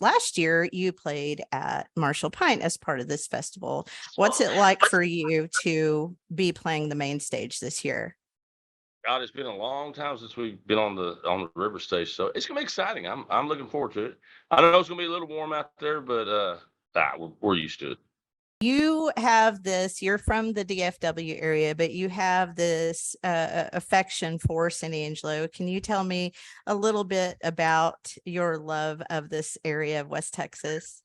last year you played at Marshall Pint as part of this festival. What's it like for you to be playing the main stage this year? God, it's been a long time since we've been on the RiverStage, so it's gonna be exciting. I'm looking forward to it. I know it's gonna be a little warm out there, but we're used to it. You have this, you're from the DFW area, but you have this affection for San Angelo. Can you tell me a little bit about your love of this area of West Texas?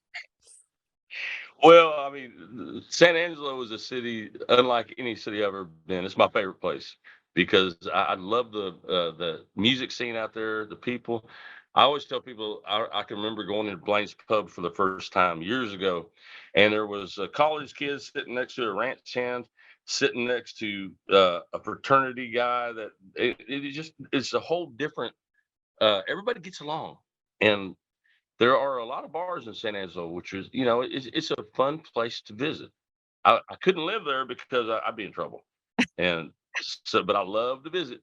Well, I mean, San Angelo is a city unlike any city I've ever been. It's my favorite place because I love the music scene out there, the people. I always tell people I can remember going into Blaine's Pub for the first time years ago, and there was a college kid sitting next to a ranch hand, sitting next to a fraternity guy. That it just it's a whole different. Everybody gets along, and there are a lot of bars in San Angelo, which is, it's a fun place to visit. I couldn't live there because I'd be in trouble. And so, but I love to visit.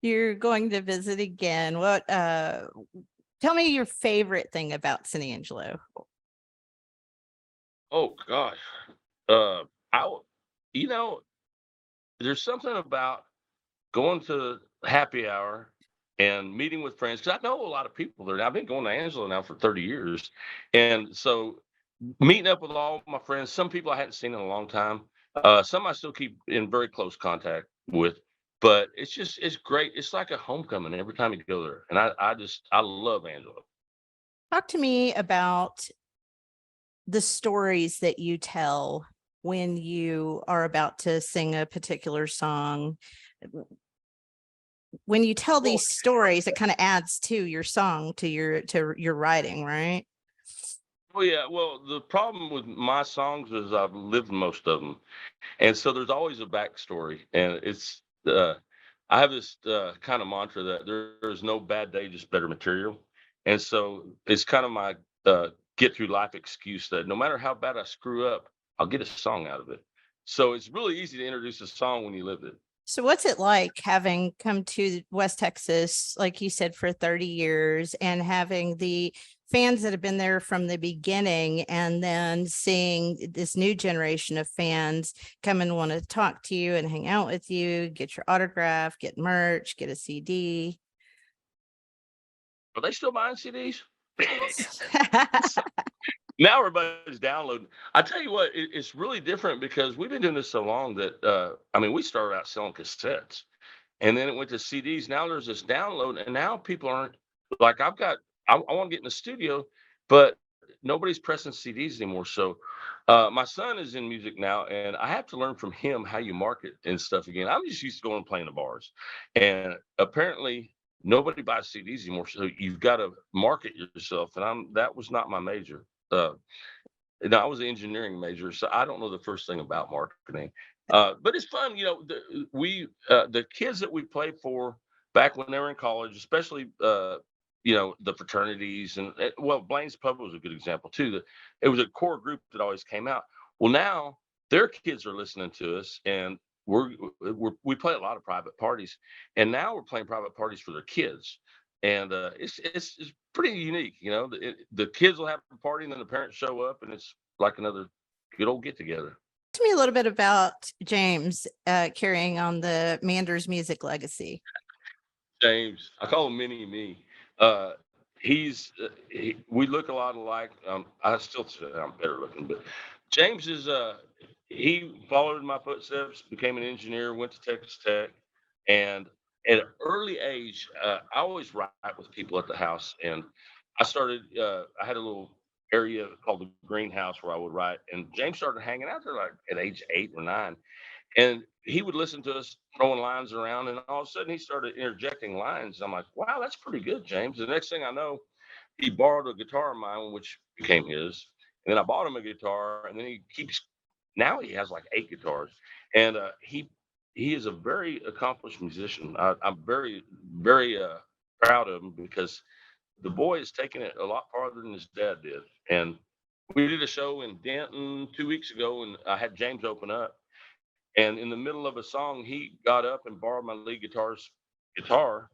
You're going to visit again. Tell me your favorite thing about San Angelo. Oh gosh. Uh, I, w- you know, there's something about going to happy hour and meeting with friends because I know a lot of people there. I've been going to Angelo now for 30 years. And so meeting up with all my friends, some people I hadn't seen in a long time, some I still keep in very close contact with. But it's great. It's like a homecoming every time you go there, and I love Angelo. Talk to me about the stories that you tell when you are about to sing a particular song. When you tell Well, these stories, it kind of adds to your song, to your writing, right? well, yeah. Well, the problem with my songs is I've lived most of them, and so there's always a backstory, and I have this kind of mantra that there is no bad day, just better material, and so it's kind of my get through life excuse that no matter how bad I screw up, I'll get a song out of it. So it's really easy to introduce a song when you live it. So what's it like having come to West Texas, like you said, for 30 years and having the fans that have been there from the beginning and then seeing this new generation of fans come and want to talk to you and hang out with you, get your autograph, get merch, get a CD? Are they still buying CDs? Now everybody's downloading. I tell you what, it's really different because we've been doing this so long that I mean, we started out selling cassettes, and then it went to CDs. Now there's this download, and now people aren't like I've got. I want to get in the studio, but nobody's pressing CDs anymore. So my son is in music now, and I have to learn from him how you market and stuff again. I'm just used to going and playing the bars, and apparently nobody buys CDs anymore. So you've got to market yourself, and that was not my major. Uh, no, I was an engineering major, so I don't know the first thing about marketing. But it's fun, the kids that we played for back when they were in college, especially the fraternities and well, Blaine's Pub was a good example too. It was a core group that always came out. Well, now their kids are listening to us, and we play a lot of private parties, and now we're playing private parties for their kids, and it's pretty unique. The kids will have a party, and then the parents show up, and it's like another good old get together. To me a little bit about James carrying on the Manders music legacy. James, I call him Mini Me. We look a lot alike. I still say I'm better looking, but James he followed in my footsteps, became an engineer, went to Texas Tech, and at an early age, I always write with people at the house, and I had a little area called the greenhouse where I would write, and James started hanging out there like at age 8 or 9, and he would listen to us throwing lines around, and all of a sudden he started interjecting lines. I'm like, wow, that's pretty good, James. The next thing I know, he borrowed a guitar of mine, which became his. And then I bought him a guitar, and then now he has like 8 guitars. And he is a very accomplished musician. I'm very, very proud of him because the boy has taken it a lot farther than his dad did. And we did a show in Denton 2 weeks ago, and I had James open up. And in the middle of a song, he got up and borrowed my lead guitar's guitar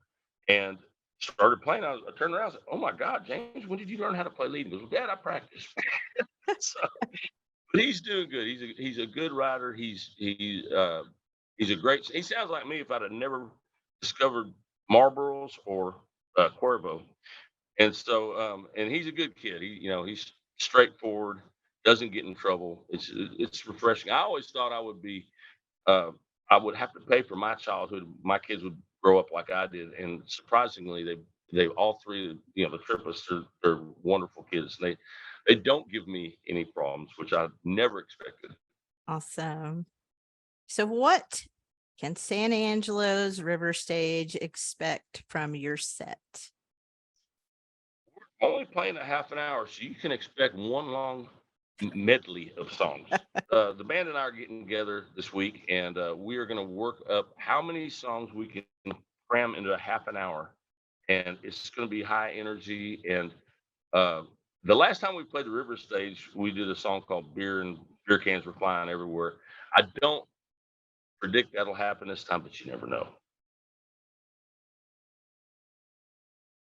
and started playing, I turned around and said, "Oh my God, James, when did you learn how to play lead?" He goes, "Well, Dad, I practiced." So, but he's doing good. He's a good rider. He's a great. He sounds like me if I'd have never discovered Marlboros or Cuervo. And so, and he's a good kid. He's straightforward, doesn't get in trouble. It's refreshing. I always thought uh, I would have to pay for my childhood. My kids would grow up like I did, and surprisingly, they all three, the triplets, they're wonderful kids. They don't give me any problems, which I never expected. Awesome. So what can San Angelo's River Stage expect from your set? Only playing a half an hour, so you can expect one long medley of songs. The band and I are getting together this week, and we are going to work up how many songs we can cram into a half an hour, and it's going to be high energy. And uh, the last time we played the River Stage, we did a song called "Beer," and beer cans were flying everywhere. I don't predict that'll happen this time, but you never know.